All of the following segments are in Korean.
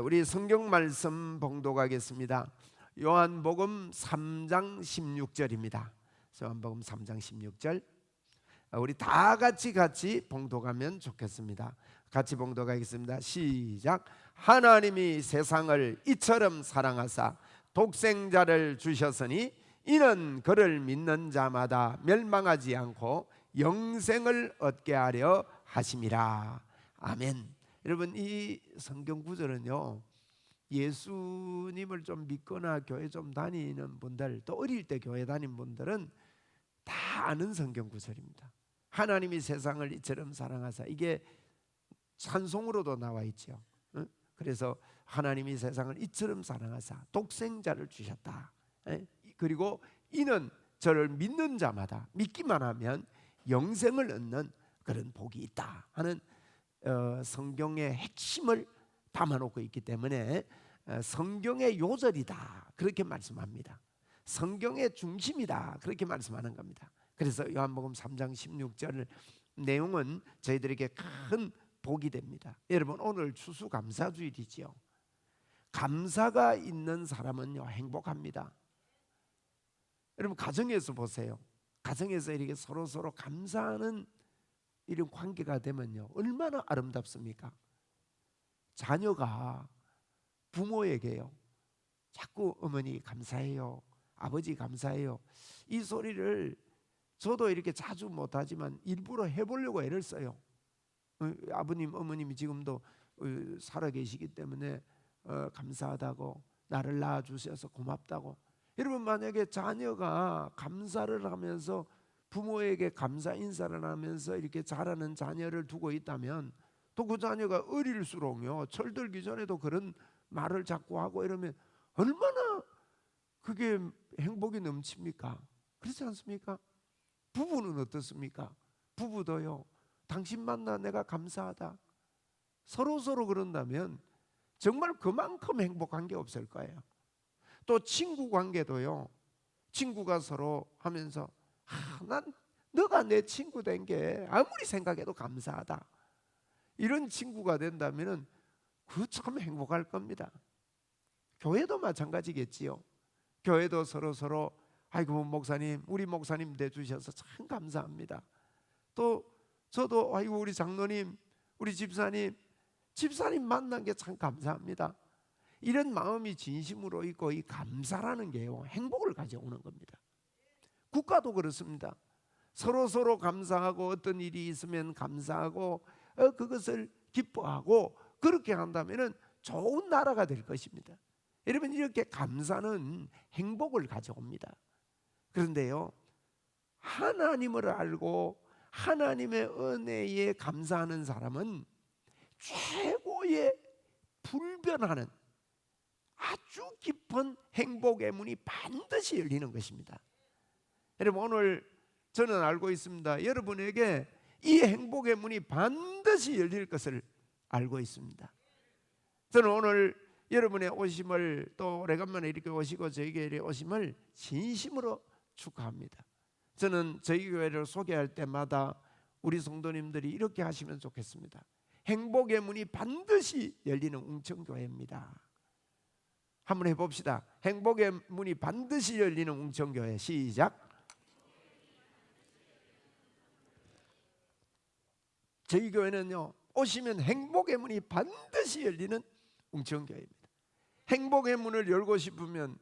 우리 성경 말씀 봉독하겠습니다. 요한복음 3장 16절입니다. 요한복음 3장 16절. 우리 다 같이 봉독하면 좋겠습니다. 같이 봉독하겠습니다. 시작. 하나님이 세상을 이처럼 사랑하사 독생자를 주셨으니 이는 그를 믿는 자마다 멸망하지 않고 영생을 얻게 하려 하심이라. 아멘. 여러분, 이 성경 구절은요, 예수님을 좀 믿거나 교회 좀 다니는 분들, 또 어릴 때 교회 다닌 분들은 다 아는 성경 구절입니다. 하나님이 세상을 이처럼 사랑하사, 이게 찬송으로도 나와 있죠. 그래서 하나님이 세상을 이처럼 사랑하사 독생자를 주셨다. 그리고 이는 저를 믿는 자마다, 믿기만 하면 영생을 얻는 그런 복이 있다 하는 성경의 핵심을 담아놓고 있기 때문에 성경의 요절이다 그렇게 말씀합니다. 성경의 중심이다 그렇게 말씀하는 겁니다. 그래서 요한복음 3장 16절 내용은 저희들에게 큰 복이 됩니다. 여러분, 오늘 추수감사주일이지요. 감사가 있는 사람은요 행복합니다. 여러분, 가정에서 보세요. 가정에서 이렇게 서로 감사하는 이런 관계가 되면요 얼마나 아름답습니까? 자녀가 부모에게요 자꾸 어머니 감사해요, 아버지 감사해요, 이 소리를 저도 이렇게 자주 못하지만 일부러 해보려고 애를 써요. 아버님 어머님이 지금도 살아 계시기 때문에 감사하다고, 나를 낳아주셔서 고맙다고. 여러분, 만약에 자녀가 감사를 하면서 부모에게 감사 인사를 하면서 이렇게 자라는 자녀를 두고 있다면 또 그 자녀가 어릴수록요 철들기 전에도 그런 말을 자꾸 하고 이러면 얼마나 그게 행복이 넘칩니까? 그렇지 않습니까? 부부는 어떻습니까? 부부도요 당신 만나 내가 감사하다 서로 그런다면 정말 그만큼 행복한 게 없을 거예요. 또 친구 관계도요, 친구가 서로 하면서 난 너가 내 친구 된 게 아무리 생각해도 감사하다, 이런 친구가 된다면 그 참 행복할 겁니다. 교회도 마찬가지겠지요. 교회도 서로 아이고 목사님, 우리 목사님 돼주셔서 참 감사합니다. 또 저도 아이고 우리 장로님, 우리 집사님 만난 게 참 감사합니다. 이런 마음이 진심으로 있고, 이 감사라는 게요 행복을 가져오는 겁니다. 국가도 그렇습니다. 서로 감사하고, 어떤 일이 있으면 감사하고 그것을 기뻐하고, 그렇게 한다면 좋은 나라가 될 것입니다. 여러분, 이렇게 감사는 행복을 가져옵니다. 그런데요 하나님을 알고 하나님의 은혜에 감사하는 사람은 최고의 불변하는 아주 깊은 행복의 문이 반드시 열리는 것입니다. 여러분, 오늘 저는 알고 있습니다. 여러분에게 이 행복의 문이 반드시 열릴 것을 알고 있습니다. 저는 오늘 여러분의 오심을, 또 오래간만에 이렇게 오시고 저에게 오심을 진심으로 축하합니다. 저는 저희 교회를 소개할 때마다 우리 성도님들이 이렇게 하시면 좋겠습니다. 행복의 문이 반드시 열리는 웅천교회입니다. 한번 해봅시다. 행복의 문이 반드시 열리는 웅천교회. 시작. 저희 교회는요 오시면 행복의 문이 반드시 열리는 웅천교회입니다. 행복의 문을 열고 싶으면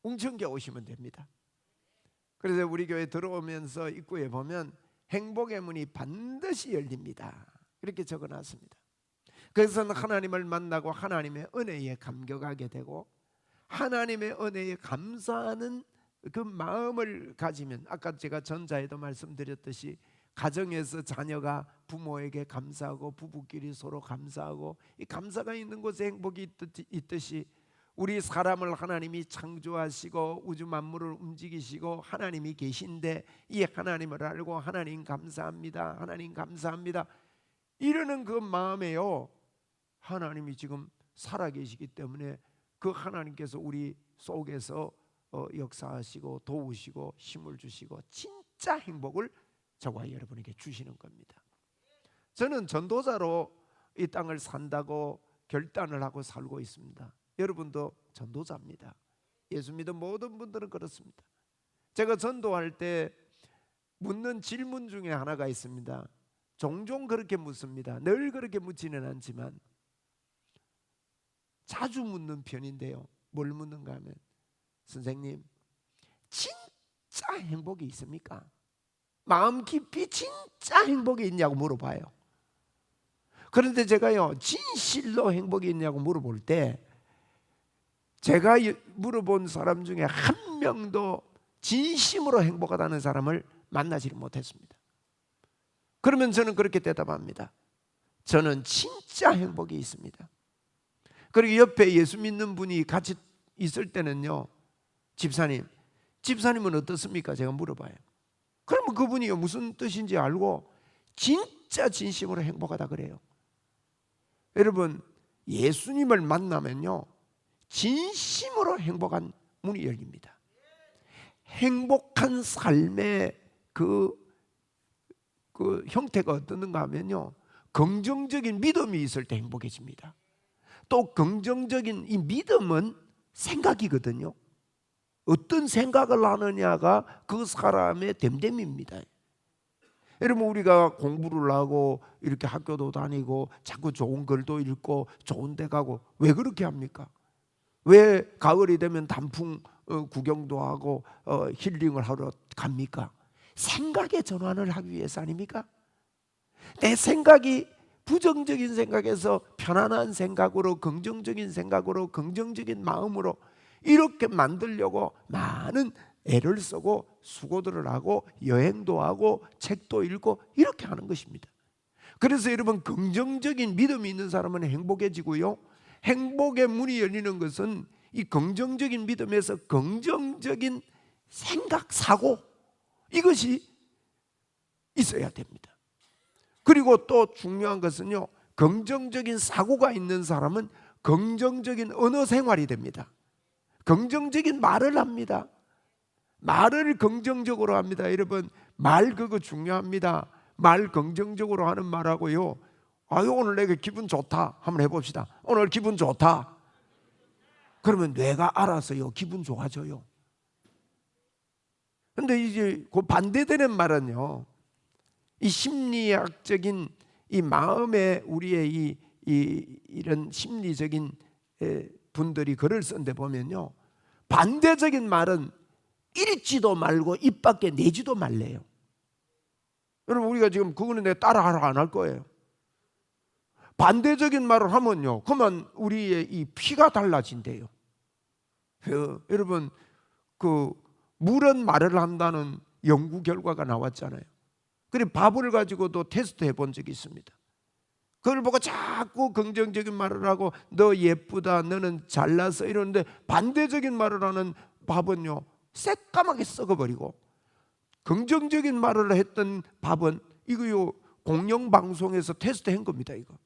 웅천교회 오시면 됩니다. 그래서 우리 교회 들어오면서 입구에 보면 행복의 문이 반드시 열립니다 이렇게 적어놨습니다. 그래서 하나님을 만나고 하나님의 은혜에 감격하게 되고, 하나님의 은혜에 감사하는 그 마음을 가지면, 아까 제가 전자에도 말씀드렸듯이 가정에서 자녀가 부모에게 감사하고, 부부끼리 서로 감사하고, 이 감사가 있는 곳에 행복이 있듯이 우리 사람을 하나님이 창조하시고 우주 만물을 움직이시고 하나님이 계신데, 이 하나님을 알고 하나님 감사합니다, 하나님 감사합니다 이러는 그 마음에요 하나님이 지금 살아계시기 때문에 그 하나님께서 우리 속에서 역사하시고 도우시고 힘을 주시고 진짜 행복을 저와 여러분에게 주시는 겁니다. 저는 전도자로 이 땅을 산다고 결단을 하고 살고 있습니다. 여러분도 전도자입니다. 예수 믿은 모든 분들은 그렇습니다. 제가 전도할 때 묻는 질문 중에 하나가 있습니다. 종종 그렇게 묻습니다. 늘 그렇게 묻지는 않지만 자주 묻는 편인데요. 뭘 묻는가 하면, 선생님, 진짜 행복이 있습니까? 마음 깊이 진짜 행복이 있냐고 물어봐요. 그런데 제가요, 진실로 행복이 있냐고 물어볼 때 제가 물어본 사람 중에 한 명도 진심으로 행복하다는 사람을 만나지를 못했습니다. 그러면 저는 그렇게 대답합니다. 저는 진짜 행복이 있습니다. 그리고 옆에 예수 믿는 분이 같이 있을 때는요, 집사님은 어떻습니까? 제가 물어봐요. 그러면 그분이 무슨 뜻인지 알고 진짜 진심으로 행복하다 그래요. 여러분, 예수님을 만나면요, 진심으로 행복한 문이 열립니다. 행복한 삶의 그 형태가 어떤가 하면요, 긍정적인 믿음이 있을 때 행복해집니다. 또 긍정적인 이 믿음은 생각이거든요. 어떤 생각을 하느냐가 그 사람의 됨됨입니다. 여러분, 우리가 공부를 하고 이렇게 학교도 다니고 자꾸 좋은 글도 읽고 좋은 데 가고 왜 그렇게 합니까? 왜 가을이 되면 단풍 구경도 하고 힐링을 하러 갑니까? 생각의 전환을 하기 위해서 아닙니까? 내 생각이 부정적인 생각에서 편안한 생각으로, 긍정적인 생각으로, 긍정적인 마음으로 이렇게 만들려고 많은 애를 쓰고 수고들을 하고 여행도 하고 책도 읽고 이렇게 하는 것입니다. 그래서 여러분, 긍정적인 믿음이 있는 사람은 행복해지고요, 행복의 문이 열리는 것은 이 긍정적인 믿음에서 긍정적인 생각, 사고, 이것이 있어야 됩니다. 그리고 또 중요한 것은요, 긍정적인 사고가 있는 사람은 긍정적인 언어 생활이 됩니다. 긍정적인 말을 합니다. 말을 긍정적으로 합니다. 여러분, 말 그거 중요합니다. 말 긍정적으로 하는 말하고요, 아유, 오늘 내가 기분 좋다 한번 해봅시다. 오늘 기분 좋다. 그러면 뇌가 알아서요, 기분 좋아져요. 근데 이제 그 반대되는 말은요, 이 심리학적인 이 마음의 우리의 이런 심리적인 분들이 글을 쓴데 보면요, 반대적인 말은 읽지도 말고 입 밖에 내지도 말래요. 여러분, 우리가 지금 그거는 내가 따라하라 안 할 거예요. 반대적인 말을 하면요, 그러면 우리의 이 피가 달라진대요. 여러분, 그 물은 말을 한다는 연구 결과가 나왔잖아요. 그리고 밥을 가지고도 테스트 해본 적이 있습니다. 그걸 보고 자꾸 긍정적인 말을 하고 너 예쁘다, 너는 잘났어 이러는데 반대적인 말을 하는 밥은요, 새까맣게 썩어버리고, 긍정적인 말을 했던 밥은 이거요, 공영방송에서 테스트한 겁니다. 이거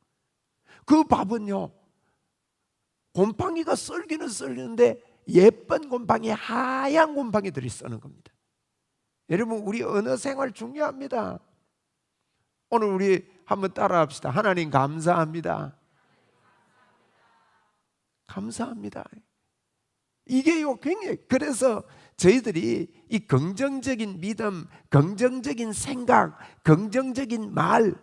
그 밥은요, 곰팡이가 썰기는 썰리는데 예쁜 곰팡이, 하얀 곰팡이들이 쓰는 겁니다. 여러분, 우리 언어 생활 중요합니다. 오늘 우리 한번 따라합시다. 하나님 감사합니다. 감사합니다. 이게요, 굉장히, 그래서 저희들이 이 긍정적인 믿음, 긍정적인 생각, 긍정적인 말,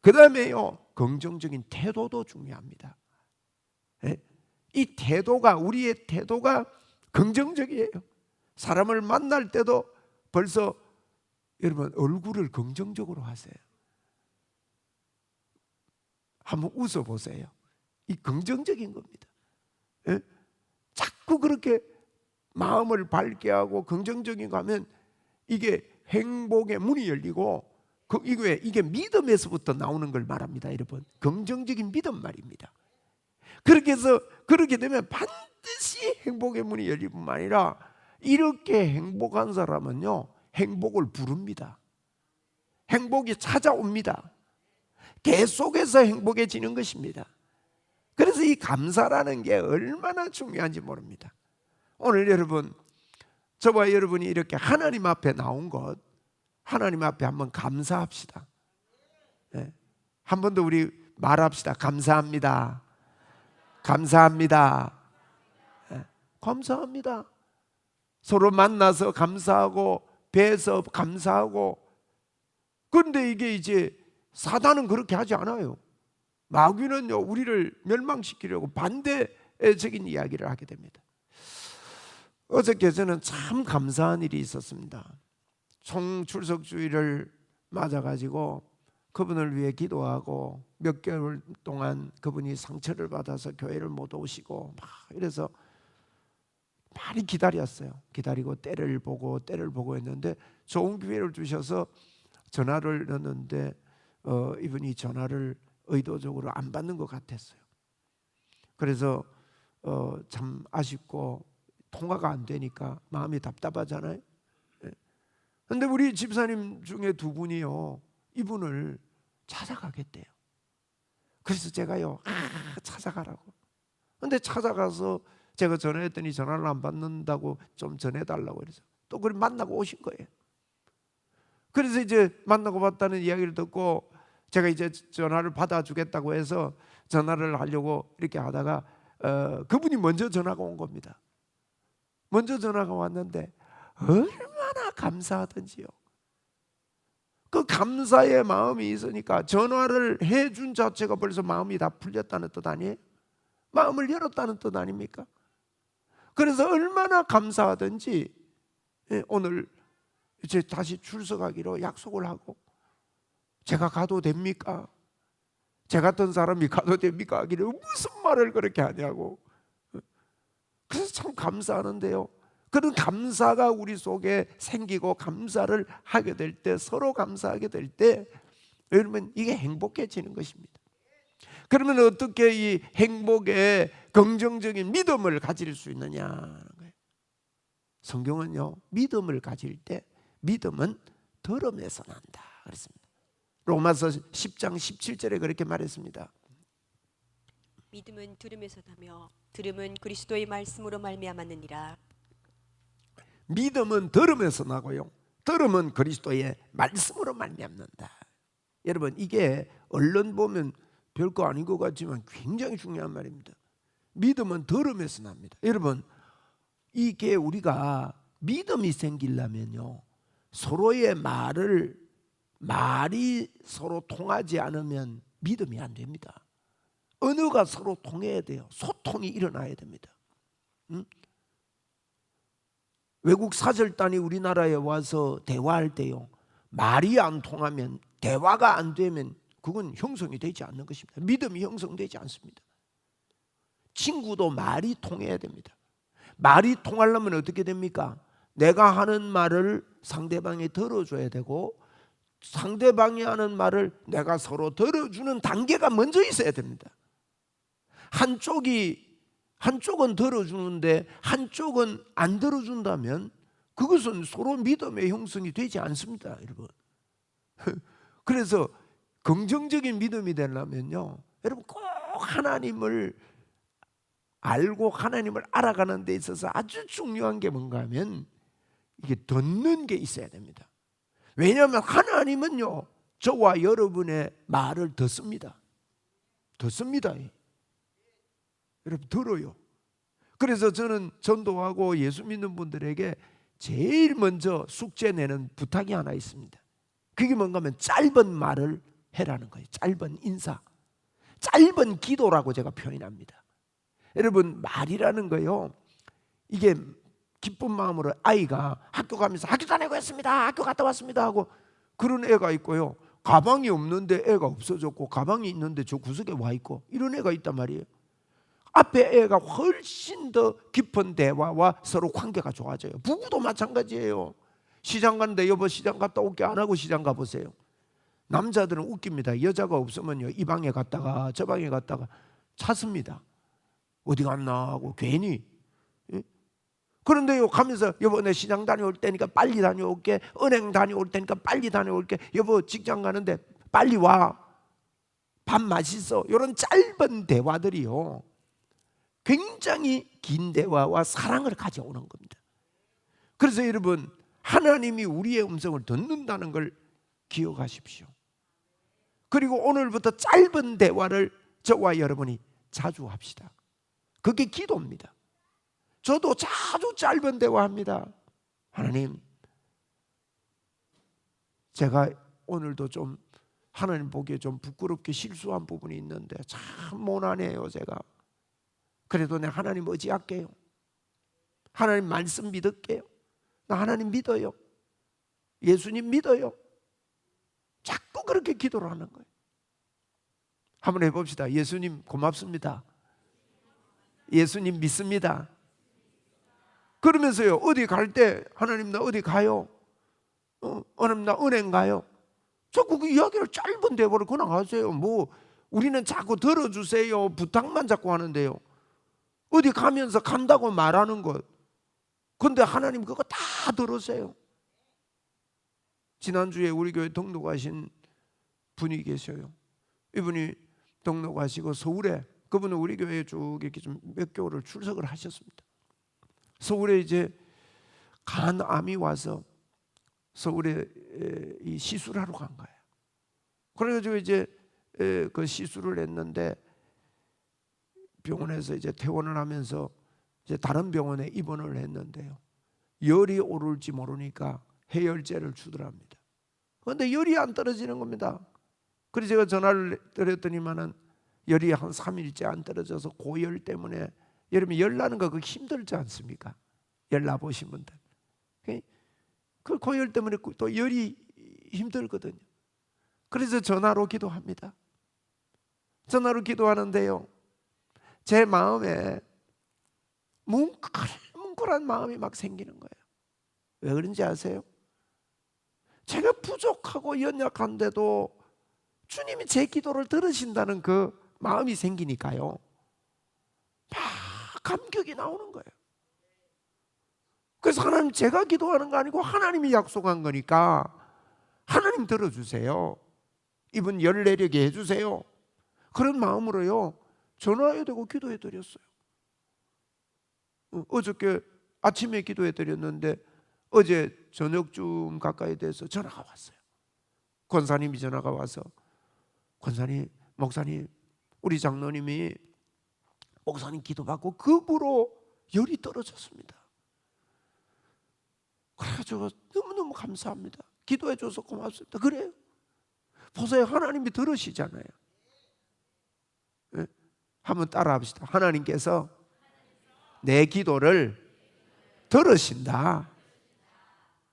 그 다음에요, 긍정적인 태도도 중요합니다. 이 태도가, 우리의 태도가 긍정적이에요. 사람을 만날 때도 벌써 여러분, 얼굴을 긍정적으로 하세요. 한번 웃어보세요. 이 긍정적인 겁니다. 자꾸 그렇게 마음을 밝게 하고 긍정적인 거 하면 이게 행복의 문이 열리고, 이게 믿음에서부터 나오는 걸 말합니다. 여러분, 긍정적인 믿음 말입니다. 그렇게 해서 그렇게 되면 반드시 행복의 문이 열릴 뿐만 아니라, 이렇게 행복한 사람은요, 행복을 부릅니다. 행복이 찾아옵니다. 계속해서 행복해지는 것입니다. 그래서 이 감사라는 게 얼마나 중요한지 모릅니다. 오늘 여러분, 저와 여러분이 이렇게 하나님 앞에 나온 것, 하나님 앞에 한번 감사합시다. 한 번 더 우리 말합시다. 감사합니다. 감사합니다. 감사합니다. 서로 만나서 감사하고 뵈서 감사하고. 그런데 이게 이제 사단은 그렇게 하지 않아요. 마귀는요, 우리를 멸망시키려고 반대적인 이야기를 하게 됩니다. 어저께 저는 참 감사한 일이 있었습니다. 총출석주의를 맞아가지고 그분을 위해 기도하고 몇 개월 동안 그분이 상처를 받아서 교회를 못 오시고 막 이래서 많이 기다렸어요. 기다리고 때를 보고 했는데 좋은 기회를 주셔서 전화를 넣었는데 이분이 전화를 의도적으로 안 받는 것 같았어요. 그래서 참 아쉽고 통화가 안 되니까 마음이 답답하잖아요. 그런데 우리 집사님 중에 두 분이요, 이분을 찾아가겠대요. 그래서 제가요, 찾아가라고. 근데 찾아가서 제가 전화했더니 전화를 안 받는다고 좀 전해달라고 그래서 또 그걸 만나고 오신 거예요. 그래서 이제 만나고 봤다는 이야기를 듣고 제가 이제 전화를 받아주겠다고 해서 전화를 하려고 이렇게 하다가 그분이 먼저 전화가 온 겁니다. 먼저 전화가 왔는데 얼마나 감사하던지요. 그 감사의 마음이 있으니까 전화를 해준 자체가 벌써 마음이 다 풀렸다는 뜻 아니에요? 마음을 열었다는 뜻 아닙니까? 그래서 얼마나 감사하든지 오늘 이제 다시 출석하기로 약속을 하고, 제가 가도 됩니까? 제 같은 사람이 가도 됩니까? 하기를 무슨 말을 그렇게 하냐고. 그래서 참 감사하는데요, 그런 감사가 우리 속에 생기고 감사를 하게 될 때, 서로 감사하게 될 때 여러분 이게 행복해지는 것입니다. 그러면 어떻게 이 행복에 긍정적인 믿음을 가질 수 있느냐? 성경은요, 믿음을 가질 때 믿음은 들음에서 난다 그랬습니다. 로마서 10장 17절에 그렇게 말했습니다. 믿음은 들음에서 나며 들음은 그리스도의 말씀으로 말미암았느니라. 믿음은 들음에서 나고요, 들음은 그리스도의 말씀으로 말미암는다. 여러분 이게 얼른 보면 별거 아닌 것 같지만 굉장히 중요한 말입니다. 믿음은 들음에서 납니다. 여러분 이게 우리가 믿음이 생기려면요, 서로의 말이 서로 통하지 않으면 믿음이 안 됩니다. 언어가 서로 통해야 돼요. 소통이 일어나야 됩니다. 외국 사절단이 우리나라에 와서 대화할 때요, 말이 안 통하면, 대화가 안 되면 그건 형성이 되지 않는 것입니다. 믿음이 형성되지 않습니다. 친구도 말이 통해야 됩니다. 말이 통하려면 어떻게 됩니까? 내가 하는 말을 상대방이 들어줘야 되고, 상대방이 하는 말을 내가 서로 들어주는 단계가 먼저 있어야 됩니다. 한쪽은 들어주는데 한쪽은 안 들어준다면 그것은 서로 믿음의 형성이 되지 않습니다, 여러분. 그래서 긍정적인 믿음이 되려면요, 여러분 꼭 하나님을 알고 하나님을 알아가는 데 있어서 아주 중요한 게 뭔가 하면 이게 듣는 게 있어야 됩니다. 왜냐하면 하나님은요, 저와 여러분의 말을 듣습니다. 여러분 들어요. 그래서 저는 전도하고 예수 믿는 분들에게 제일 먼저 숙제 내는 부탁이 하나 있습니다. 그게 뭔가 하면 짧은 말을 해라는 거예요. 짧은 인사, 짧은 기도라고 제가 표현합니다. 여러분 말이라는 거요, 이게 기쁜 마음으로 아이가 학교 가면서 학교 다니고 왔습니다, 학교 갔다 왔습니다 하고 그런 애가 있고요, 가방이 없는데 애가 없어졌고 가방이 있는데 저 구석에 와 있고 이런 애가 있단 말이에요. 앞에 애가 훨씬 더 깊은 대화와 서로 관계가 좋아져요. 부부도 마찬가지예요. 시장 가는데 여보 시장 갔다 올게 안 하고 시장 가보세요. 남자들은 웃깁니다. 여자가 없으면요, 이 방에 갔다가 저 방에 갔다가 찾습니다. 어디 갔나 하고 괜히. 그런데요 가면서 여보 내 시장 다녀올 때니까 빨리 다녀올게, 은행 다녀올 때니까 빨리 다녀올게, 여보 직장 가는데 빨리 와, 밥 맛있어, 이런 짧은 대화들이요 굉장히 긴 대화와 사랑을 가져오는 겁니다. 그래서 여러분 하나님이 우리의 음성을 듣는다는 걸 기억하십시오. 그리고 오늘부터 짧은 대화를 저와 여러분이 자주 합시다. 그게 기도입니다. 저도 자주 짧은 대화합니다. 하나님, 제가 오늘도 좀 하나님 보기에 좀 부끄럽게 실수한 부분이 있는데 참 모난해요 제가. 그래도 내가 하나님 의지할게요. 하나님 말씀 믿을게요. 나 하나님 믿어요. 예수님 믿어요. 자꾸 그렇게 기도를 하는 거예요. 한번 해봅시다. 예수님 고맙습니다. 예수님 믿습니다. 그러면서요, 어디 갈 때 하나님 나 어디 가요? 하나님 나 은행 가요? 자꾸 그 이야기를 짧은 대화를 그냥 하세요. 뭐 우리는 자꾸 들어주세요 부탁만 자꾸 하는데요, 어디 가면서 간다고 말하는 것, 근데 하나님 그거 다 들으세요. 지난주에 우리 교회 등록하신 분이 계셔요. 이분이 등록하시고 서울에, 그분은 우리 교회에 쭉 이렇게 좀 몇 개월을 출석을 하셨습니다. 서울에 이제 간암이 와서 서울에 이 시술하러 간 거예요. 그래가지고 이제 그 시술을 했는데 병원에서 이제 퇴원을 하면서 이제 다른 병원에 입원을 했는데요, 열이 오를지 모르니까 해열제를 주더랍니다. 그런데 열이 안 떨어지는 겁니다. 그래서 제가 전화를 드렸더니만은 열이 한 3일째 안 떨어져서 고열 때문에, 여러분 열 나는 거 그거 힘들지 않습니까? 열 나보신 분들 그 고열 때문에 또 열이 힘들거든요. 그래서 전화로 기도합니다. 전화로 기도하는데요, 제 마음에 뭉클한 마음이 막 생기는 거예요. 왜 그런지 아세요? 제가 부족하고 연약한데도 주님이 제 기도를 들으신다는 그 마음이 생기니까요, 막 감격이 나오는 거예요. 그래서 하나님, 제가 기도하는 거 아니고 하나님이 약속한 거니까 하나님 들어주세요. 이분 열 내리게 해주세요. 그런 마음으로요 전화해야 되고 기도해 드렸어요. 어저께 아침에 기도해 드렸는데 어제 저녁쯤 가까이 돼서 전화가 왔어요. 권사님이 전화가 와서, 권사님, 목사님, 우리 장로님이 목사님 기도받고 급으로 열이 떨어졌습니다. 그래가지고 너무너무 감사합니다. 기도해 줘서 고맙습니다. 그래요. 보세요, 하나님이 들으시잖아요. 네? 한번 따라 합시다. 하나님께서 내 기도를 들으신다.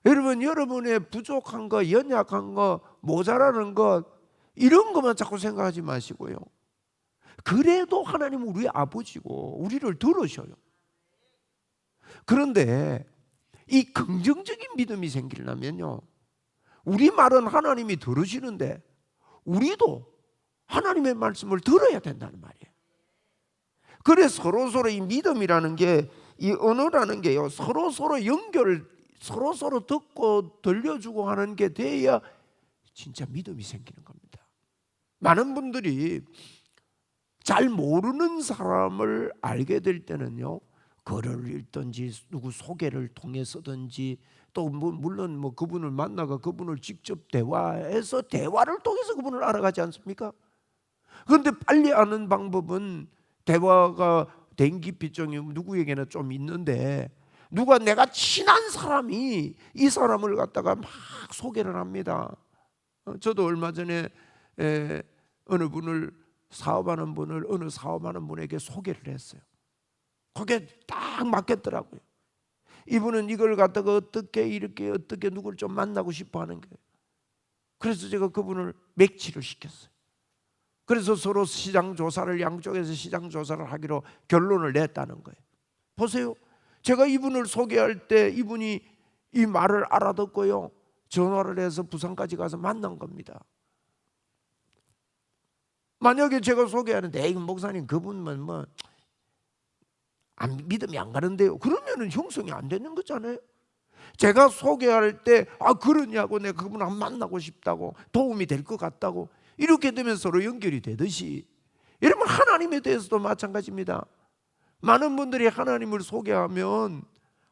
여러분, 여러분의 부족한 거, 연약한 거, 모자라는 것, 이런 것만 자꾸 생각하지 마시고요, 그래도 하나님은 우리 아버지고 우리를 들으셔요. 그런데 이 긍정적인 믿음이 생기려면요, 우리 말은 하나님이 들으시는데 우리도 하나님의 말씀을 들어야 된다는 말이에요. 그래서 서로 이 믿음이라는 게, 이 언어라는 게요, 서로 연결, 서로 듣고 들려주고 하는 게 돼야 진짜 믿음이 생기는 겁니다. 많은 분들이 잘 모르는 사람을 알게 될 때는요, 글을 읽든지 누구 소개를 통해서든지, 또 물론 그분을 만나가 그분을 직접 대화해서 대화를 통해서 그분을 알아가지 않습니까? 그런데 빨리 아는 방법은 대화가 된 깊이증이 누구에게나 좀 있는데, 누가 내가 친한 사람이 이 사람을 갖다가 막 소개를 합니다. 저도 얼마 전에 어느 분을, 사업하는 분을 어느 사업하는 분에게 소개를 했어요. 그게 딱 맞겠더라고요. 이분은 이걸 갖다가 어떻게 누구를 좀 만나고 싶어 하는 거예요. 그래서 제가 그분을 맥치를 시켰어요. 그래서 서로 시장 조사를, 양쪽에서 시장 조사를 하기로 결론을 냈다는 거예요. 보세요, 제가 이분을 소개할 때 이분이 이 말을 알아듣고요, 전화를 해서 부산까지 가서 만난 겁니다. 만약에 제가 소개하는데, 에이 목사님 그분은 믿음이 안 가는데요, 그러면은 형성이 안 되는 거잖아요. 제가 소개할 때 그러냐고, 내가 그분을 만나고 싶다고, 도움이 될 것 같다고, 이렇게 되면 서로 연결이 되듯이, 여러분 하나님에 대해서도 마찬가지입니다. 많은 분들이 하나님을 소개하면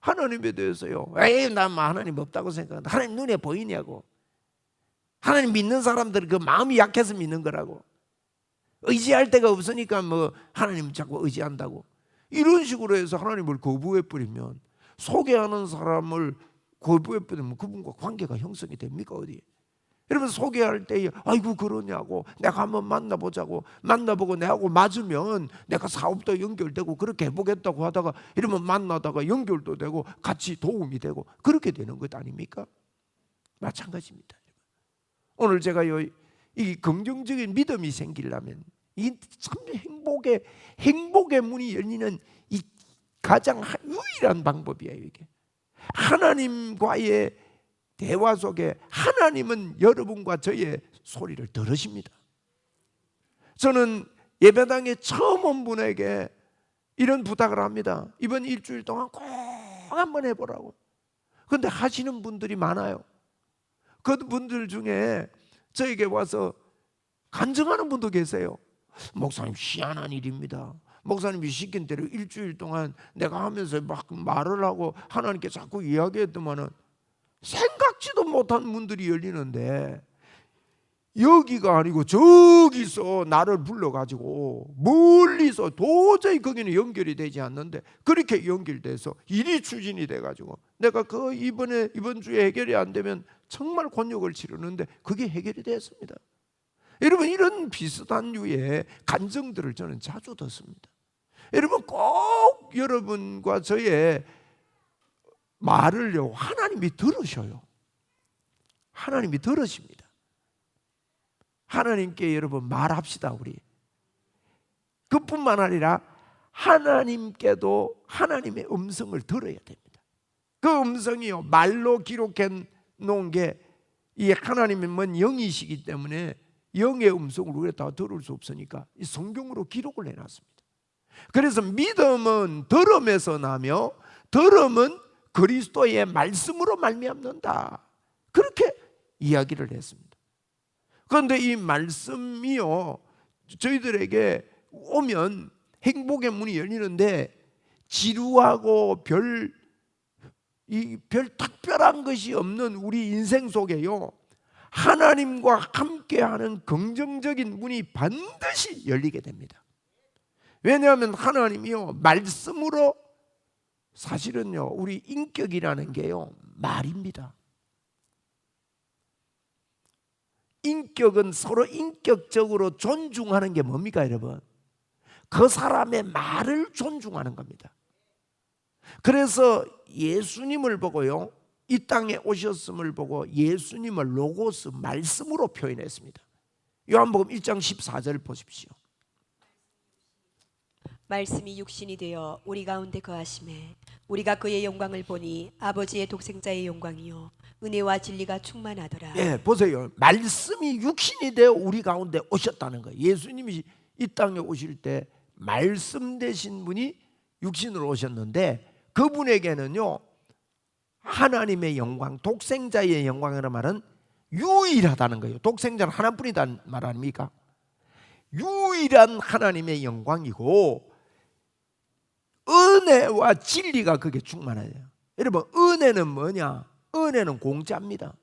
하나님에 대해서요, 에이 난 하나님 없다고 생각한다, 하나님 눈에 보이냐고, 하나님 믿는 사람들은 그 마음이 약해서 믿는 거라고, 의지할 데가 없으니까 하나님 자꾸 의지한다고, 이런 식으로 해서 하나님을 거부해버리면, 소개하는 사람을 거부해버리면 그분과 관계가 형성이 됩니까? 어디? 여러분, 소개할 때에 아이고 그러냐고, 내가 한번 만나보자고, 만나보고 내하고 맞으면 내가 사업도 연결되고 그렇게 해보겠다고 하다가 이러면 만나다가 연결도 되고 같이 도움이 되고 그렇게 되는 것 아닙니까? 마찬가지입니다. 오늘 제가요, 이 긍정적인 믿음이 생기려면 이 참 행복의 문이 열리는 이 가장 유일한 방법이에요. 이게 하나님과의 대화 속에 하나님은 여러분과 저의 소리를 들으십니다. 저는 예배당에 처음 온 분에게 이런 부탁을 합니다. 이번 일주일 동안 꼭 한번 해보라고. 그런데 하시는 분들이 많아요. 그 분들 중에 저에게 와서 간증하는 분도 계세요. 목사님, 희한한 일입니다. 목사님이 시킨 대로 일주일 동안 내가 하면서 막 말을 하고 하나님께 자꾸 이야기했더만은 생각지도 못한 문들이 열리는데, 여기가 아니고 저기서 나를 불러가지고 멀리서 도저히 거기는 연결이 되지 않는데 그렇게 연결돼서 일이 추진이 돼가지고 내가 이번 주에 해결이 안 되면 정말 곤욕을 치르는데 그게 해결이 됐습니다. 여러분, 이런 비슷한 류의 간증들을 저는 자주 듣습니다. 여러분, 꼭 여러분과 저의 말을요, 하나님이 들으셔요. 하나님이 들으십니다. 하나님께 여러분 말합시다. 우리 그뿐만 아니라 하나님께도 하나님의 음성을 들어야 됩니다. 그 음성이요, 말로 기록해 놓은 게 이 하나님의 뭔 영이시기 때문에 영의 음성을 우리가 다 들을 수 없으니까 이 성경으로 기록을 해놨습니다. 그래서 믿음은 들음에서 나며 들음은 그리스도의 말씀으로 말미암는다, 그렇게 이야기를 했습니다. 그런데 이 말씀이요, 저희들에게 오면 행복의 문이 열리는데 지루하고 별 특별한 것이 없는 우리 인생 속에요, 하나님과 함께하는 긍정적인 문이 반드시 열리게 됩니다. 왜냐하면 하나님이요, 말씀으로, 사실은요, 우리 인격이라는 게요, 말입니다. 인격은 서로 인격적으로 존중하는 게 뭡니까, 여러분? 그 사람의 말을 존중하는 겁니다. 그래서 예수님을 보고요, 이 땅에 오셨음을 보고 예수님을 로고스, 말씀으로 표현했습니다. 요한복음 1장 14절 보십시오. 말씀이 육신이 되어 우리 가운데 거하심에 우리가 그의 영광을 보니 아버지의 독생자의 영광이요 은혜와 진리가 충만하더라. 예, 보세요. 말씀이 육신이 되어 우리 가운데 오셨다는 거예요. 예수님이 이 땅에 오실 때 말씀 되신 분이 육신으로 오셨는데 그분에게는요, 하나님의 영광, 독생자의 영광이라는 말은 유일하다는 거예요. 독생자는 하나뿐이라는 말 아닙니까? 유일한 하나님의 영광이고 은혜와 진리가 그게 충만해요. 여러분, 은혜는 뭐냐? 은혜는 공짜입니다.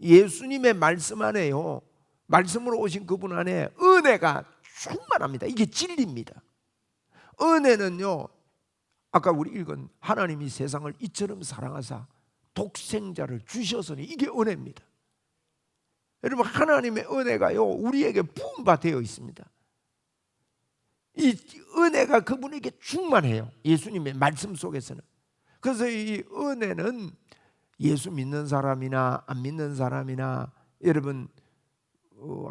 예수님의 말씀 안에요, 말씀으로 오신 그분 안에 은혜가 충만합니다. 이게 진리입니다. 은혜는요, 아까 우리 읽은 하나님이 세상을 이처럼 사랑하사 독생자를 주셨으니 이게 은혜입니다. 여러분, 하나님의 은혜가요, 우리에게 부음바 되어 있습니다. 이 은혜가 그분에게 충만해요, 예수님의 말씀 속에서는. 그래서 이 은혜는 예수 믿는 사람이나 안 믿는 사람이나, 여러분,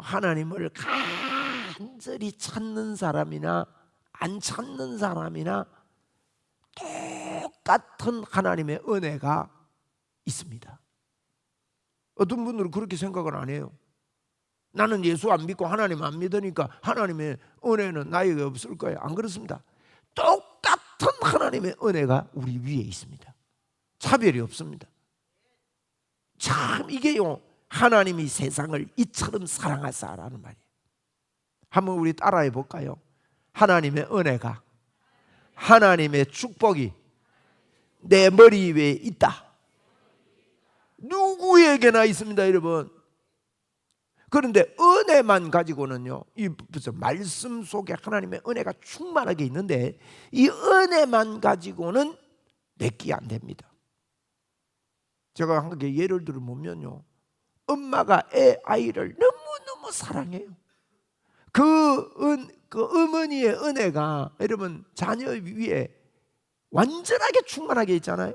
하나님을 간절히 찾는 사람이나 안 찾는 사람이나 똑같은 하나님의 은혜가 있습니다. 어떤 분들은 그렇게 생각을 안 해요. 나는 예수 안 믿고 하나님 안 믿으니까 하나님의 은혜는 나에게 없을 거예요. 안 그렇습니다. 똑같은 하나님의 은혜가 우리 위에 있습니다. 차별이 없습니다. 참 이게요, 하나님이 세상을 이처럼 사랑하사라는 말이에요. 한번 우리 따라해 볼까요? 하나님의 은혜가, 하나님의 축복이 내 머리 위에 있다. 누구에게나 있습니다, 여러분. 그런데 은혜만 가지고는요, 이 무슨 말씀 속에 하나님의 은혜가 충만하게 있는데 이 은혜만 가지고는 내끼 안 됩니다. 제가 한 개 예를 들어보면요, 엄마가 아이를 너무너무 사랑해요. 그 어머니의 은혜가 여러분 자녀 위에 완전하게 충만하게 있잖아요.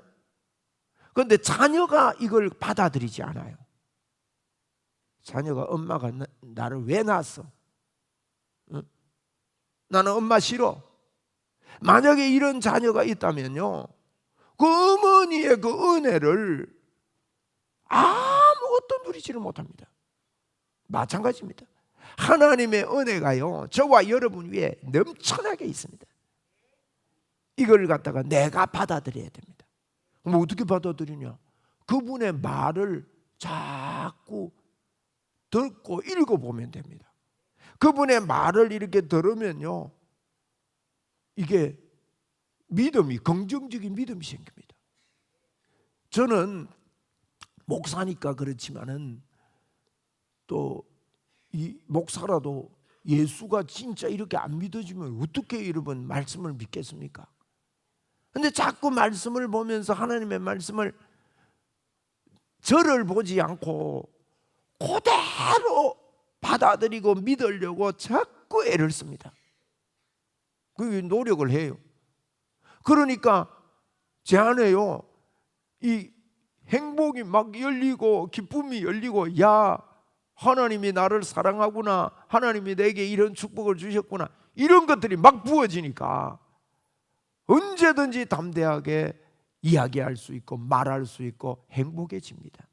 그런데 자녀가 이걸 받아들이지 않아요. 자녀가 엄마가 나를 왜 낳았어? 응? 나는 엄마 싫어. 만약에 이런 자녀가 있다면요, 그 어머니의 그 은혜를 아무것도 누리지를 못합니다. 마찬가지입니다. 하나님의 은혜가요, 저와 여러분 위에 넘쳐나게 있습니다. 이걸 갖다가 내가 받아들여야 됩니다. 그럼 어떻게 받아들이냐? 그분의 말을 자꾸 듣고 읽어보면 됩니다. 그분의 말을 이렇게 들으면요, 이게 믿음이, 긍정적인 믿음이 생깁니다. 저는 목사니까 그렇지만은 또 이 목사라도 예수가 진짜 이렇게 안 믿어지면 어떻게 여러분 말씀을 믿겠습니까? 근데 자꾸 말씀을 보면서 하나님의 말씀을 저를 보지 않고 그대로 받아들이고 믿으려고 자꾸 애를 씁니다. 그 노력을 해요. 그러니까 제 안에요, 이 행복이 막 열리고 기쁨이 열리고, 야, 하나님이 나를 사랑하구나, 하나님이 내게 이런 축복을 주셨구나, 이런 것들이 막 부어지니까 언제든지 담대하게 이야기할 수 있고 말할 수 있고 행복해집니다.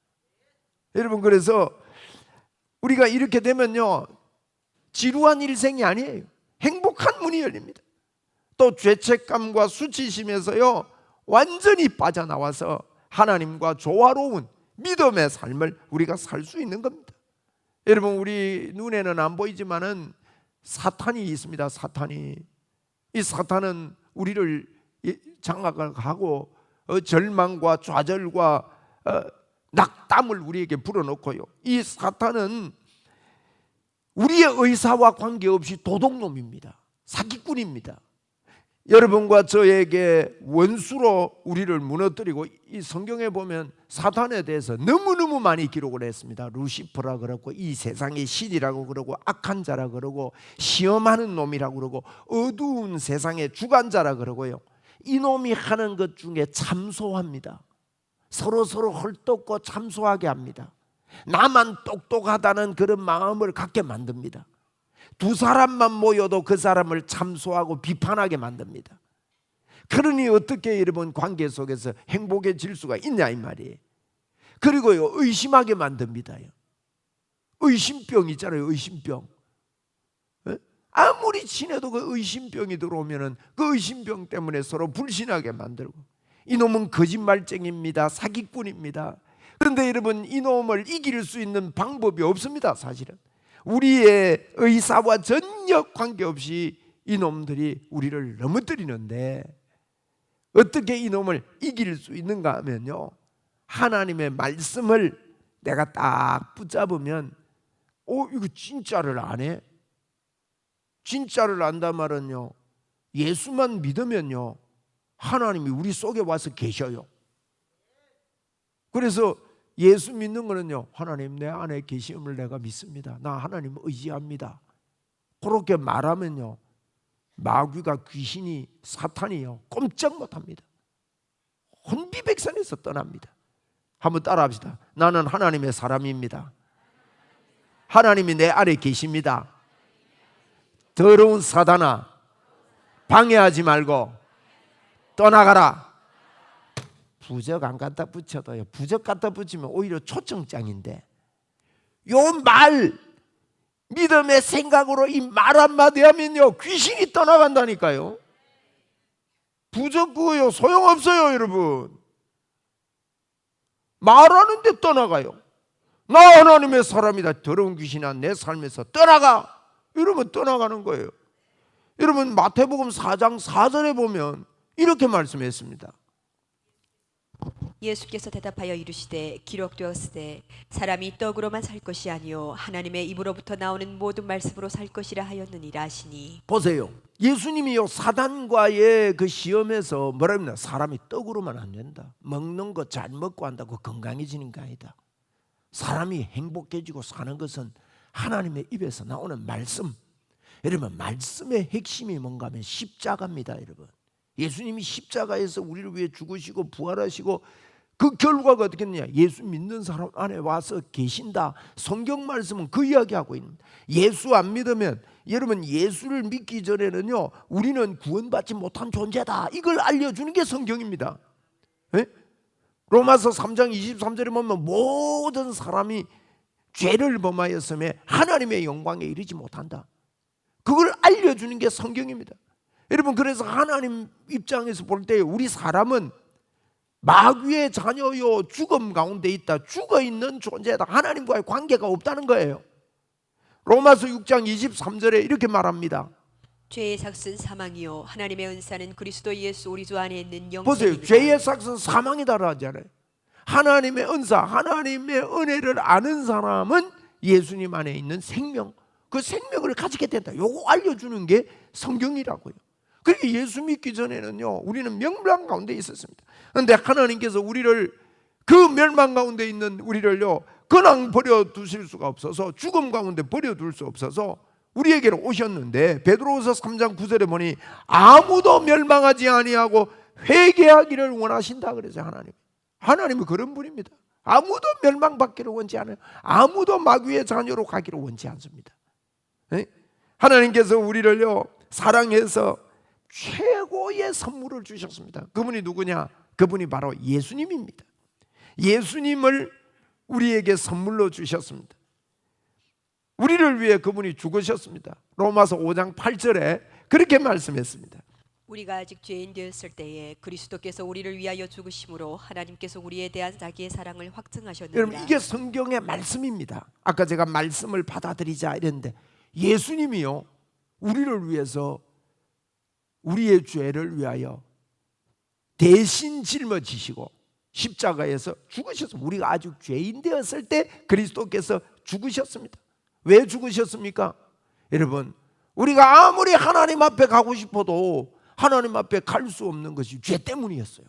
여러분, 그래서 우리가 이렇게 되면요, 지루한 일생이 아니에요. 행복한 문이 열립니다. 또 죄책감과 수치심에서요 완전히 빠져나와서 하나님과 조화로운 믿음의 삶을 우리가 살 수 있는 겁니다. 여러분, 우리 눈에는 안 보이지만은 사탄이 있습니다. 사탄이. 이 사탄은 우리를 장악하고 절망과 좌절과 낙담을 우리에게 불어넣고요, 이 사탄은 우리의 의사와 관계없이 도둑놈입니다. 사기꾼입니다. 여러분과 저에게 원수로 우리를 무너뜨리고, 이 성경에 보면 사탄에 대해서 너무너무 많이 기록을 했습니다. 루시퍼라 그러고, 이 세상의 신이라고 그러고, 악한 자라 그러고, 시험하는 놈이라고 그러고, 어두운 세상의 주관자라 그러고요, 이놈이 하는 것 중에 참소합니다. 서로 헐떡고 참소하게 합니다. 나만 똑똑하다는 그런 마음을 갖게 만듭니다. 두 사람만 모여도 그 사람을 참소하고 비판하게 만듭니다. 그러니 어떻게 여러분 관계 속에서 행복해질 수가 있냐 이 말이에요. 그리고요, 의심하게 만듭니다. 의심병 있잖아요. 의심병. 아무리 친해도 그 의심병이 들어오면은 그 의심병 때문에 서로 불신하게 만들고, 이놈은 거짓말쟁이입니다. 사기꾼입니다. 그런데 여러분, 이놈을 이길 수 있는 방법이 없습니다. 사실은 우리의 의사와 전혀 관계없이 이놈들이 우리를 넘어뜨리는데, 어떻게 이놈을 이길 수 있는가 하면요, 하나님의 말씀을 내가 딱 붙잡으면, 이거 진짜를 아네? 진짜를 안단 말은요, 예수만 믿으면요 하나님이 우리 속에 와서 계셔요. 그래서 예수 믿는 거는요, 하나님 내 안에 계심을 내가 믿습니다. 나 하나님 의지합니다. 그렇게 말하면요, 마귀가, 귀신이, 사탄이요 꼼짝 못합니다. 혼비백산에서 떠납니다. 한번 따라합시다. 나는 하나님의 사람입니다. 하나님이 내 안에 계십니다. 더러운 사단아, 방해하지 말고 떠나가라. 부적 안 갖다 붙여도요, 부적 갖다 붙이면 오히려 초청장인데, 요 말, 믿음의 생각으로 이 말 한마디 하면요 귀신이 떠나간다니까요. 부적 그거요 소용없어요. 여러분, 말하는데 떠나가요. 나 하나님의 사람이다. 더러운 귀신아 내 삶에서 떠나가. 이러면 떠나가는 거예요. 여러분, 마태복음 4장 4절에 보면 이렇게 말씀했습니다. 예수께서 대답하여 이르시되 기록되었으되 사람이 떡으로만 살 것이 아니요 하나님의 입으로부터 나오는 모든 말씀으로 살 것이라 하였느니라 하시니. 보세요. 예수님이요 사단과의 그 시험에서 뭐라 합니까? 사람이 떡으로만 안 된다. 먹는 거 잘 먹고 한다고 건강해지는 게 아니다. 사람이 행복해지고 사는 것은 하나님의 입에서 나오는 말씀. 여러분, 말씀의 핵심이 뭔가 하면 십자가입니다. 여러분, 예수님이 십자가에서 우리를 위해 죽으시고 부활하시고 그 결과가 어떻겠느냐? 예수 믿는 사람 안에 와서 계신다. 성경 말씀은 그 이야기하고 있습니다. 예수 안 믿으면, 여러분, 예수를 믿기 전에는요 우리는 구원받지 못한 존재다, 이걸 알려주는 게 성경입니다. 에? 로마서 3장 23절에 보면 모든 사람이 죄를 범하였음에 하나님의 영광에 이르지 못한다. 그걸 알려주는 게 성경입니다. 여러분, 그래서 하나님 입장에서 볼 때 우리 사람은 마귀의 자녀요, 죽음 가운데 있다, 죽어있는 존재다, 하나님과의 관계가 없다는 거예요. 로마서 6장 23절에 이렇게 말합니다. 죄의 삭은 사망이요 하나님의 은사는 그리스도 예수 우리 주 안에 있는 영생이니라. 보세요. 죄의 삭은 사망이다라 하잖아요. 하나님의 은사, 하나님의 은혜를 아는 사람은 예수님 안에 있는 생명, 그 생명을 가지게 된다. 요거 알려주는 게 성경이라고요. 그러니까 예수 믿기 전에는요 우리는 멸망 가운데 있었습니다. 그런데 하나님께서 우리를, 그 멸망 가운데 있는 우리를요 그냥 버려두실 수가 없어서, 죽음 가운데 버려둘 수 없어서 우리에게로 오셨는데, 베드로후서 3장 9절에 보니 아무도 멸망하지 아니하고 회개하기를 원하신다 그래서 하나님은 그런 분입니다. 아무도 멸망받기를 원치 않아요. 아무도 마귀의 자녀로 가기를 원치 않습니다. 네? 하나님께서 우리를요 사랑해서 최고의 선물을 주셨습니다. 그분이 누구냐? 그분이 바로 예수님입니다. 예수님을 우리에게 선물로 주셨습니다. 우리를 위해 그분이 죽으셨습니다. 로마서 5장 8절에 그렇게 말씀했습니다. 우리가 아직 죄인 되었을 때에 그리스도께서 우리를 위하여 죽으심으로 하나님께서 우리에 대한 자기의 사랑을 확증하셨느니라. 여러분, 이게 성경의 말씀입니다. 아까 제가 말씀을 받아들이자 이랬는데, 예수님이요 우리를 위해서 우리의 죄를 위하여 대신 짊어지시고 십자가에서 죽으셨습니다. 우리가 아직 죄인 되었을 때 그리스도께서 죽으셨습니다. 왜 죽으셨습니까? 여러분, 우리가 아무리 하나님 앞에 가고 싶어도 하나님 앞에 갈 수 없는 것이 죄 때문이었어요.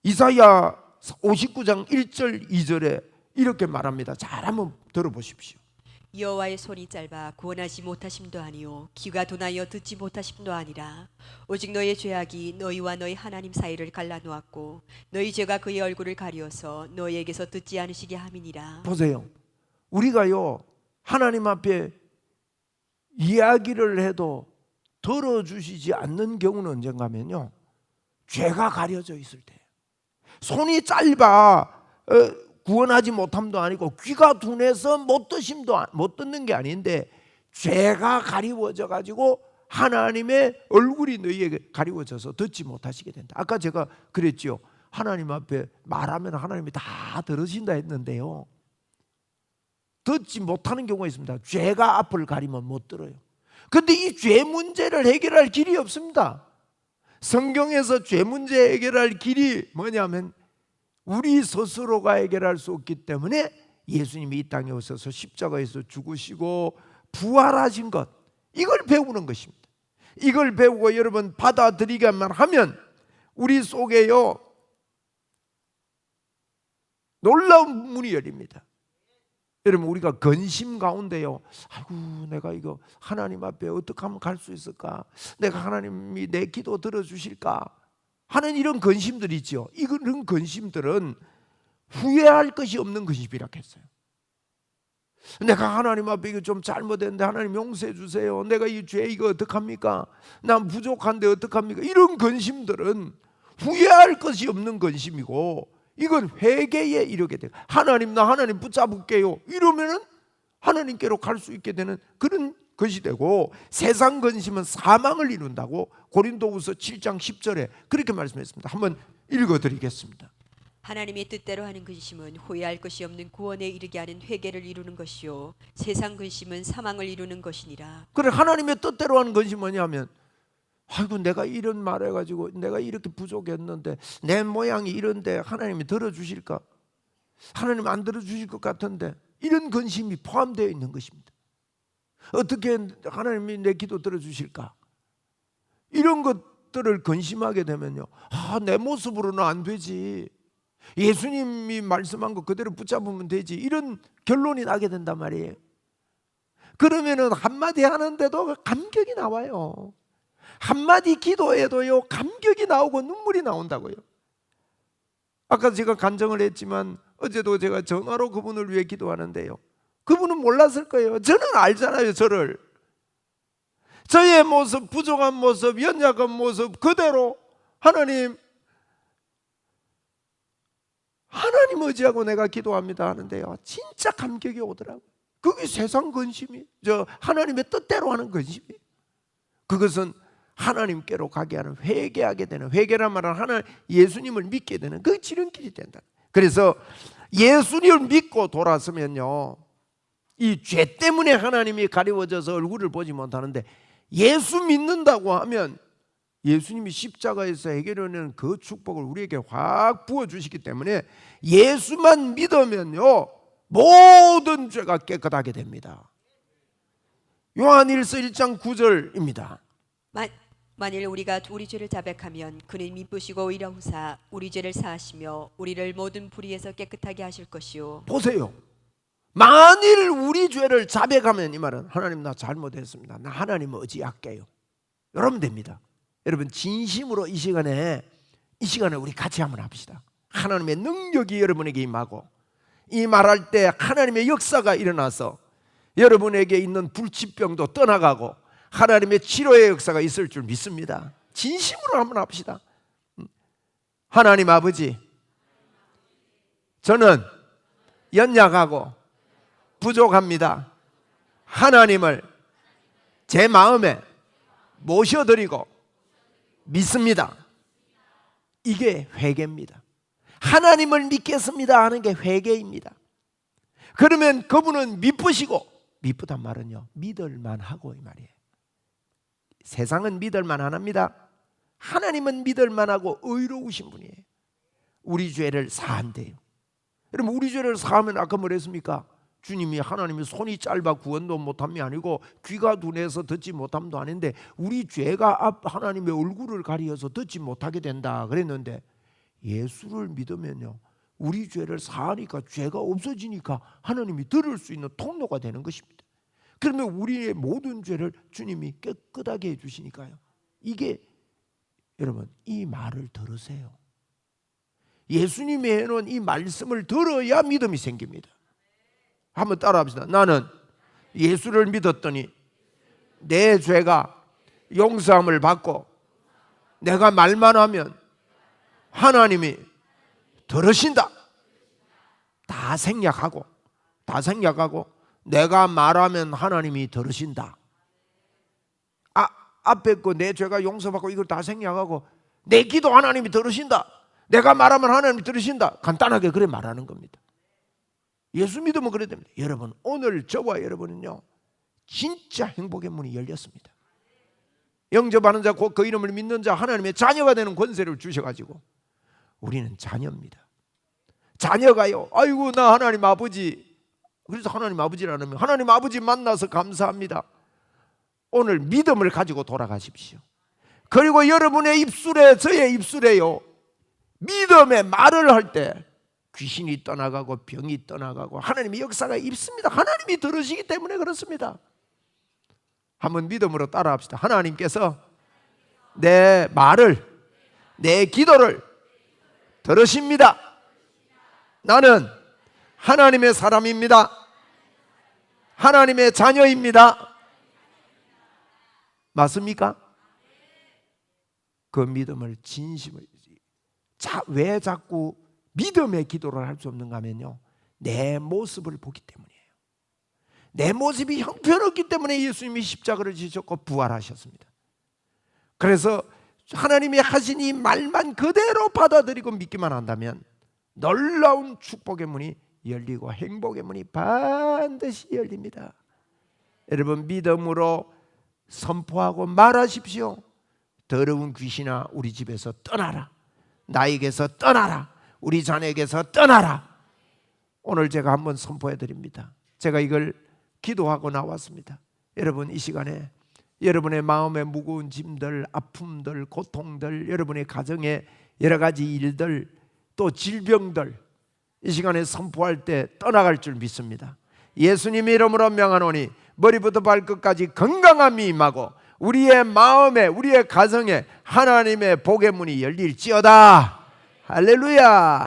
이사야 59장 1절 2절에 이렇게 말합니다. 잘 한번 들어보십시오. 여호와의 손이 짧아 구원하지 못하심도 아니요 귀가 둔하여 듣지 못하심도 아니라 오직 너의 죄악이 너희와 너희 하나님 사이를 갈라놓았고 너희 죄가 그의 얼굴을 가리어서 너희에게서 듣지 않으시게 함이니라. 보세요. 우리가요 하나님 앞에 이야기를 해도 들어주시지 않는 경우는 언젠가 하면요 죄가 가려져 있을 때, 손이 짧아 구원하지 못함도 아니고 귀가 둔해서 못 듣는 게 아닌데, 죄가 가리워져 가지고 하나님의 얼굴이 너희에게 가리워져서 듣지 못하시게 된다. 아까 제가 그랬죠. 하나님 앞에 말하면 하나님이 다 들으신다 했는데요, 듣지 못하는 경우가 있습니다. 죄가 앞을 가리면 못 들어요. 그런데 이 죄 문제를 해결할 길이 없습니다. 성경에서 죄 문제 해결할 길이 뭐냐면 우리 스스로가 해결할 수 없기 때문에 예수님이 이 땅에 오셔서 십자가에서 죽으시고 부활하신 것, 이걸 배우는 것입니다. 이걸 배우고 여러분 받아들이기만 하면 우리 속에요 놀라운 문이 열립니다. 여러분, 우리가 근심 가운데요, 아이고 내가 이거 하나님 앞에 어떻게 하면 갈 수 있을까, 내가 하나님이 내 기도 들어주실까 하는 이런 근심들이 있죠. 이런 근심들은 후회할 것이 없는 근심이라 했어요. 내가 하나님 앞에 이거 좀 잘못했는데 하나님 용서해 주세요, 내가 이 죄 이거 어떡합니까, 난 부족한데 어떡합니까, 이런 근심들은 후회할 것이 없는 근심이고, 이건 회개에 이르게 돼요. 하나님, 나 하나님 붙잡을게요 이러면은 하나님께로 갈 수 있게 되는 그런 것이 되고, 세상 근심은 사망을 이룬다고 고린도후서 7장 10절에 그렇게 말씀했습니다. 한번 읽어드리겠습니다. 하나님의 뜻대로 하는 근심은 후회할 것이 없는 구원에 이르게 하는 회개를 이루는 것이요 세상 근심은 사망을 이루는 것이니라. 그래, 하나님의 뜻대로 하는 근심은 뭐냐면 아이고 내가 이런 말 해가지고 내가 이렇게 부족했는데 내 모양이 이런데 하나님이 들어주실까? 하나님 안 들어주실 것 같은데, 이런 근심이 포함되어 있는 것입니다. 어떻게 하나님이 내 기도 들어주실까? 이런 것들을 근심하게 되면요, 내 모습으로는 안 되지, 예수님이 말씀한 거 그대로 붙잡으면 되지, 이런 결론이 나게 된단 말이에요. 그러면은 한마디 하는데도 감격이 나와요. 한마디 기도해도요 감격이 나오고 눈물이 나온다고요. 아까 제가 간증을 했지만 어제도 제가 전화로 그분을 위해 기도하는데요, 그분은 몰랐을 거예요. 저는 알잖아요. 저의 모습, 부족한 모습, 연약한 모습 그대로 하나님 의지하고 내가 기도합니다 하는데요, 진짜 감격이 오더라고요. 그게 세상 근심이, 하나님의 뜻대로 하는 근심이, 그것은 하나님께로 가게 하는, 회개하게 되는, 회개란 말은 예수님을 믿게 되는 그 지름길이 된다. 그래서 예수님을 믿고 돌아서면요, 이 죄 때문에 하나님이 가리워져서 얼굴을 보지 못하는데, 예수 믿는다고 하면 예수님이 십자가에서 해결하는 그 축복을 우리에게 확 부어주시기 때문에 예수만 믿으면요 모든 죄가 깨끗하게 됩니다. 요한일서 1장 9절입니다. 만일 우리가 우리 죄를 자백하면 그는 미쁘시고 의로우사 우리 죄를 사하시며 우리를 모든 불의에서 깨끗하게 하실 것이요. 보세요. 만일 우리 죄를 자백하면, 이 말은 하나님 나 잘못했습니다, 나 하나님을 의지할게요, 이러면 됩니다. 여러분 진심으로 이 시간에 우리 같이 한번 합시다. 하나님의 능력이 여러분에게 임하고, 이 말할 때 하나님의 역사가 일어나서 여러분에게 있는 불치병도 떠나가고 하나님의 치료의 역사가 있을 줄 믿습니다. 진심으로 한번 합시다. 하나님 아버지, 저는 연약하고 부족합니다. 하나님을 제 마음에 모셔드리고 믿습니다. 이게 회개입니다. 하나님을 믿겠습니다 하는 게 회개입니다. 그러면 그분은 미쁘시고, 미쁘단 말은요 믿을만 하고, 이 말이에요. 세상은 믿을만 안 합니다. 하나님은 믿을만 하고 의로우신 분이에요. 우리 죄를 사한대요. 여러분 우리 죄를 사하면 아까 뭐랬습니까? 주님이, 하나님이 손이 짧아 구원도 못함이 아니고 귀가 둔해서 듣지 못함도 아닌데 우리 죄가 하나님의 얼굴을 가리어서 듣지 못하게 된다 그랬는데, 예수를 믿으면요 우리 죄를 사하니까 죄가 없어지니까 하나님이 들을 수 있는 통로가 되는 것입니다. 그러면 우리의 모든 죄를 주님이 깨끗하게 해주시니까요. 이게, 여러분 이 말을 들으세요. 예수님이 해놓은 이 말씀을 들어야 믿음이 생깁니다. 한번 따라합시다. 나는 예수를 믿었더니 내 죄가 용서함을 받고 내가 말만 하면 하나님이 들으신다. 다 생략하고 내가 말하면 하나님이 들으신다. 앞에 거 내 죄가 용서받고 이걸 다 생략하고 내 기도 하나님이 들으신다. 내가 말하면 하나님이 들으신다. 간단하게 그래 말하는 겁니다. 예수 믿으면 그래야 됩니다. 여러분 오늘 저와 여러분은요 진짜 행복의 문이 열렸습니다. 영접하는 자 곧 그 이름을 믿는 자 하나님의 자녀가 되는 권세를 주셔가지고 우리는 자녀입니다. 자녀가요, 아이고 나 하나님 아버지, 그래서 하나님 아버지라는, 하나님 아버지 만나서 감사합니다. 오늘 믿음을 가지고 돌아가십시오. 그리고 여러분의 입술에, 저의 입술에요 믿음의 말을 할 때 귀신이 떠나가고 병이 떠나가고 하나님의 역사가 있습니다. 하나님이 들으시기 때문에 그렇습니다. 한번 믿음으로 따라합시다. 하나님께서 내 말을, 내 기도를 들으십니다. 나는 하나님의 사람입니다. 하나님의 자녀입니다. 맞습니까? 그 믿음을, 진심을, 왜 자꾸 믿음의 기도를 할 수 없는가 하면요 내 모습을 보기 때문이에요. 내 모습이 형편없기 때문에 예수님이 십자가를 지셨고 부활하셨습니다. 그래서 하나님이 하신 이 말만 그대로 받아들이고 믿기만 한다면 놀라운 축복의 문이 열리고 행복의 문이 반드시 열립니다. 여러분 믿음으로 선포하고 말하십시오. 더러운 귀신아 우리 집에서 떠나라. 나에게서 떠나라. 우리 자녀에게서 떠나라. 오늘 제가 한번 선포해 드립니다. 제가 이걸 기도하고 나왔습니다. 여러분, 이 시간에 여러분의 마음에 무거운 짐들, 아픔들, 고통들, 여러분의 가정의 여러 가지 일들, 또 질병들, 이 시간에 선포할 때 떠나갈 줄 믿습니다. 예수님 이름으로 명하노니 머리부터 발끝까지 건강함이 임하고 우리의 마음에, 우리의 가정에 하나님의 복의 문이 열릴지어다. 할렐루야.